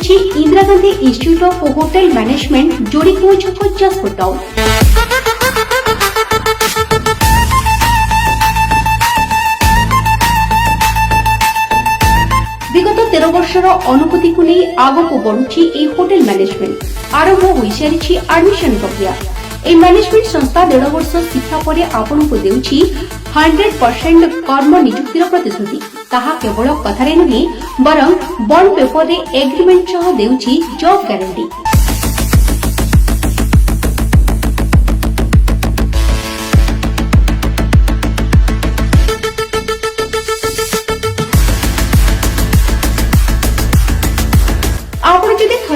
खुली Indira Gandhi institute of hotel management Jodipur छक Jajpur town. विगत 13 वर्षर अनुभूति को नहीं आग को बढ़ुची होटल मैनेजमेंट आरंभ हो सारी एडमिशन प्रक्रिया। ए मैनेजमेंट संस्था 1.5 वर्ष शिक्षा पर आपण को देउची 100% कर्म नियुक्तिर प्रतिश्रुति। ताहा केवल कथारे नुहे बरं बॉन्ड पेपर रे एग्रीमेंट सह देउची जॉब गारंटी।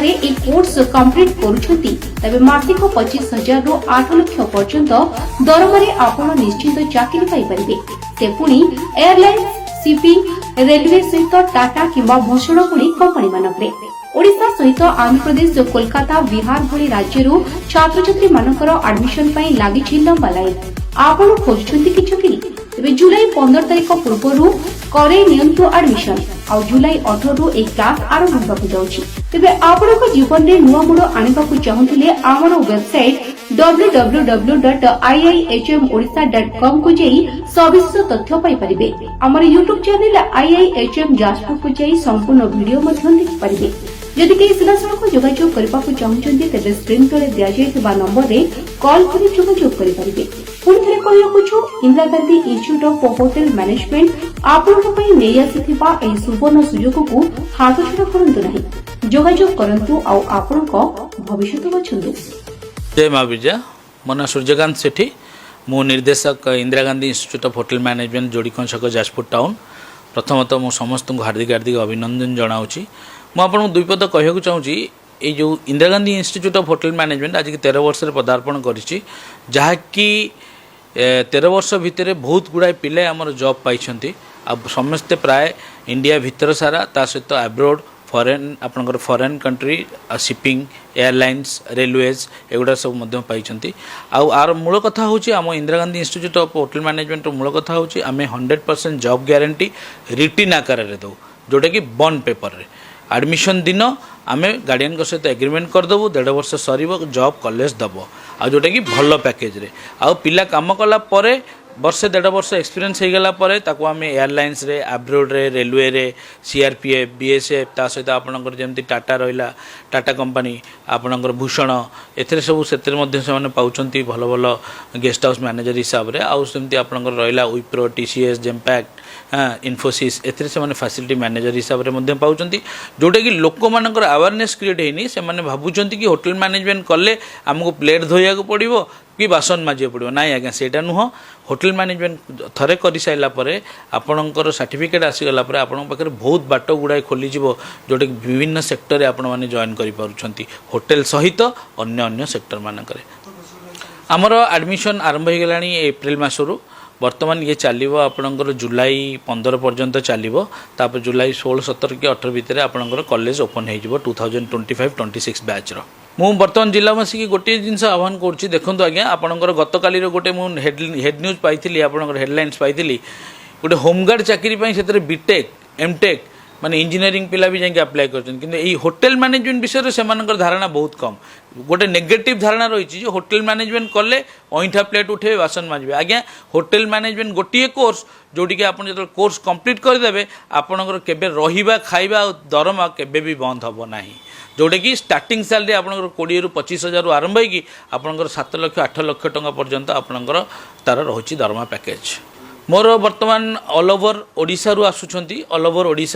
थे कोर्स कंप्लीट करुछंती तबे मासिक 25,000 रु 8 लाख पर्यंत दरमारे आपण निश्चित चाकरी पाई परिबे। से पुनी एयरलाइंस, शिपिंग, रेलवे सहित टाटा किंबा भूषण पुणी कंपनी मानकरे ओडिशा सहित आंध्र प्रदेश, कोलकाता, बिहार भली राज्यरू छात्र छात्री मानकर एडमिशन पाई लागिछि लंबा लाइन। आपण खोजुछंती कि चाकरी तबे जुलाई 15 तारिख पूर्वरु करे नियंतु एडमिशन आ जुलाई 18 रु एक क्लास आरंभ होबाकु जाउछि। तबे आपनक जीवन रे नुवा मोड़ आनिबाकु चाहूथिले आमर वेबसाइट www.iihmodisha.com को जाई सविशेष तथ्य पाई परिबे। आमर YouTube चैनल IIHM जाजपुर को जाई संपूर्ण वीडियो मध्य देखि परिबे। यदि केही सिधासळख जोगाजोग करबाकु चाहूछन्ती तबे स्क्रीन तले दिया जायतिबा नंबर रे कॉल करि जोगाजोग करि परिबे। पुणी थरे कहिବାକୁ छु Indira Gandhi institute of hotel management आपनक पई नै आसीथिबा एही सुवर्ण सुयोगକୁ हाथ छडा करंतु नाही। जोगाजोग करंतु आ आपनक भविष्यत बचंतु। जय मां विजया। मो ना सूर्यकांत सेठी, मु निर्देशक Indira Gandhi institute of hotel management जोड़ीकों छक जाजपुर टाउन। प्रथमतः मु समस्त हार्दिक हार्दिक अभिनंदन जनाऊँगी। मु आपको दुई पद कहूँ चाहूँगी ये जो Indira Gandhi institute of hotel management आज 13 वर्ष पदार्पण करी जहाँकि 13 वर्ष भितर बहुत गुड़ाए पिले आमर जॉब पाई समस्ते प्राय इंडिया भितर सारा ता सहित एब्रोड फॉरेन आपनकर foreign country shipping, airlines, railways एगुड़ा सब पाई। आर मूल कथा हूँ आम Indira Gandhi institute of hotel management मूल कथा हूँ आम 100% जॉब गारंटी रिटिन आकार में दो जोटा कि बॉन्ड पेपर रे एडमिशन दिन आम गार्डियन को सहित एग्रीमेंट करदेबू 1.5 वर्ष सर जॉब कॉलेज दब आ जोटा कि भल पैकेज रे आ पिला काम कला परे वर्षे 1.5 वर्ष एक्सपीरियंस हो गला परे ताको आम एयरलाइंस रे, एब्रोड रे, रेलवे रे, CRPF, BSF ता सहित आपनकर जेमती टाटा रहिला टाटा कंपनी आपनकर भूषण एथरे सब सेतिर मध्ये से माने पाउचंती भल भल गेस्ट हाउस मैनेजर हिसाब रे आ सेमती आपनकर रहिला विप्रो, TCS, जेम्पैक्ट, इन्फोसिस एथरे से माने फैसिलिटी मैनेजर हिसाब रे मध्ये पाउचंती जोटा कि लोक मानकर अवेयरनेस क्रिएट हेनी से माने भाबुचंती कि होटल मैनेजमेंट कले हमको प्लेट धोइया को पड़िबो कि बासन माजिया पड़ो ना। आज्ञा सेटा नुह। होटल मैनेजमेंट थरे कर सारा परे आपणकर सर्टिफिकेट आसीगला परे आपन पाखे बहुत बाट गुड़ाए खोलीज जोटा कि विभिन्न सेक्टर आपण मैंने जॉइन करें होटेल सहित अन्य अन्य सेक्टर मानक आमर एडमिशन आरंभ हो गला एप्रिल मसरू। वर्तमान ये चलो आपणकर जुलाई 15 पर्यंत चलो तापर जुलाई 16, 17 कि 18 भितर आपणकर कॉलेज ओपन हो 2025-26 बैच रो। मु बर्तमान जिलावासी की गोटे जिनस आह्वान करुँच देखूँ आज्ञा आपणकर गत काली गोटे मु हेड न्यूज पाई आपणकर हेडलाइंस पाई गोटे होमगार्ड चाकरी से बीटेक एमटेक माने इंजीनियरिंग पिला भी जाके अप्लाई कर होटेल मैनेजमेंट विषय से धारणा बहुत कम। गोटे नेगेटिव धारणा रही होटेल मैनेजमेंट कले अईठा प्लेट उठे बासन माजे। आज्ञा होटेल मैनेजमेंट गोटे कोर्स जोटी कि आप जो कोर्स कंप्लीट करदे आपणकर केबे रहिबा खाइबा दरमा केबे भी बंद हम ना जोटा कि स्टार्टिंग सैलरी आपंकर 20 रु 25,000 रु आरंभ होगी आपंकर 7 लाख 8 लाख टंका पर्यंत आपंकर तार रही दरमा पैकेज। मोर वर्तमान ऑल ओवर ओडिशा रु आसुछंती ऑल ओवर ओडिशा